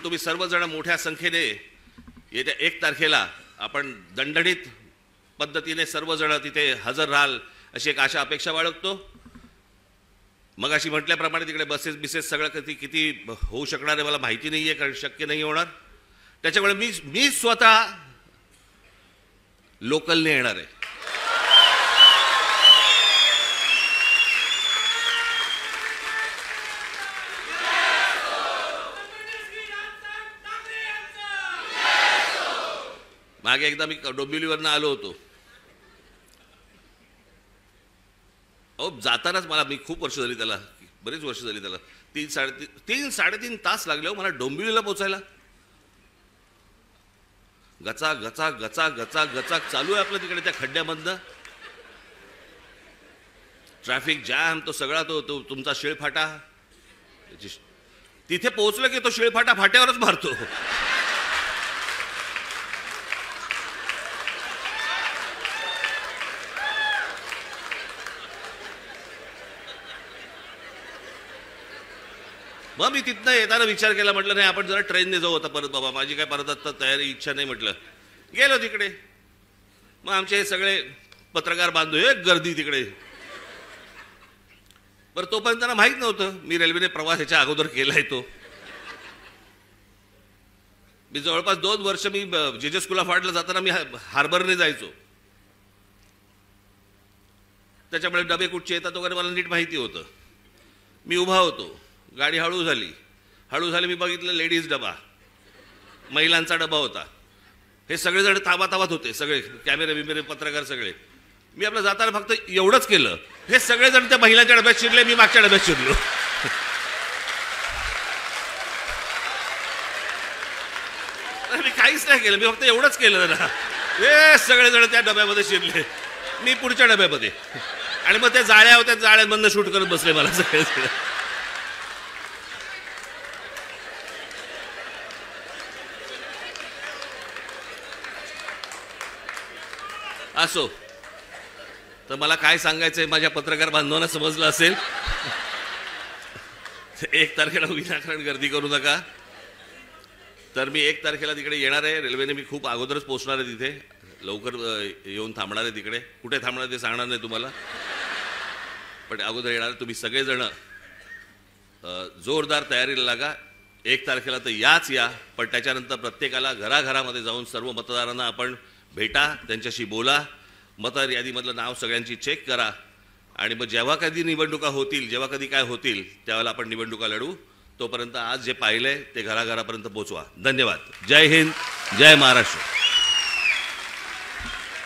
तुम्ही सर्वजण मोठ्या संख्येने येत्या 1 तारखेला आपण दणदणीत पद्धतीने सर्वजण तिथे हजर राहाल अशी एक आशा अपेक्षा बाळगतो। मगाशी म्हटल्याप्रमाणे तिकडे बसेस सगळं किती होऊ शकणार आहे मला माहिती नाहीये, कारण शक्य नाही होणार। त्याच्यामुळे मी स्वतः लोकलने येणार आहे। मागे एकदा मी डोंबिवलीवरनं आलो होतो। जातानाच मला, मी खूप वर्ष झाली त्याला, बरेच वर्ष झाली त्याला, 3-3.5 तास लागले हो मला डोंबिवलीला पोहोचायला। गचा गचा गचा गचा गचा चालू आहे आपलं तिकडे त्या खड्ड्यामधनं, ट्रॅफिक जॅम, तो सगळा तो तुमचा शिळफाटा। तिथे पोहोचलं की तो शिळफाटा फाट्यावरच मारतो। मग मी तिथनं येताना विचार केला, म्हटलं नाही आपण जरा ट्रेनने जाऊ आता परत, बाबा माझी काय परत आता तयारी इच्छा नाही, म्हटलं गेलो तिकडे। मग आमचे हे सगळे पत्रकार बांधव, एक गर्दी तिकडे। बरं तोपर्यंत त्यांना माहीत नव्हतं मी रेल्वेने प्रवास ह्याच्या अगोदर केलाय तो। मी जवळपास 2 वर्ष मी जेजे स्कूल ऑफ आर्टला जाताना मी हार्बरने जायचो, त्याच्यामुळे डबे कुठचे येतात वगैरे मला नीट माहिती होतं। मी उभा होतो, गाडी हळू झाली, मी बघितलं लेडीज डबा, महिलांचा डबा होता। हे सगळेजण ताबाताबात होते, सगळे कॅमेरे बिमेरे पत्रकार सगळे। मी आपलं जाताना फक्त एवढंच केलं, हे सगळेजण त्या महिलांच्या डब्यात शिरले, मी मागच्या डब्यात शिरलो। मी काहीच नाही केलं, मी फक्त एवढंच केलं ना, हे सगळेजण त्या डब्यामध्ये शिरले, मी पुढच्या डब्यामध्ये, आणि मग त्या जाळ्या होत्या, जाळ्यांमधनं शूट करत बसले मला सगळे। असो, तर मला काय सांगायचंय माझ्या पत्रकार बांधवांना समजलं असेल। 1 तारखेला विनाकारण गर्दी करू नका। तर मी 1 तारखेला तिकडे येणार आहे रेल्वेने, मी खूप अगोदरच पोहोचणार आहे तिथे, लवकर येऊन थांबणार आहे तिकडे। कुठे थांबणार ते सांगणार नाही तुम्हाला, पण अगोदर येणार। तुम्ही सगळेजण जोरदार तयारीला लागा। 1 तारखेला तर या, पण त्याच्यानंतर प्रत्येकाला घराघरामध्ये जाऊन सर्व मतदारांना आपण भेटा, त्यांच्याशी बोला, मतदार यादीमधलं नाव सगळ्यांची चेक करा, आणि मग जेव्हा कधी निवडणुका होतील, जेव्हा कधी काय होतील, त्यावेळेला आपण निवडणुका लढू। तोपर्यंत आज जे पाहिलंय ते घराघरापर्यंत पोहोचवा। धन्यवाद। जय हिंद, जय महाराष्ट्र।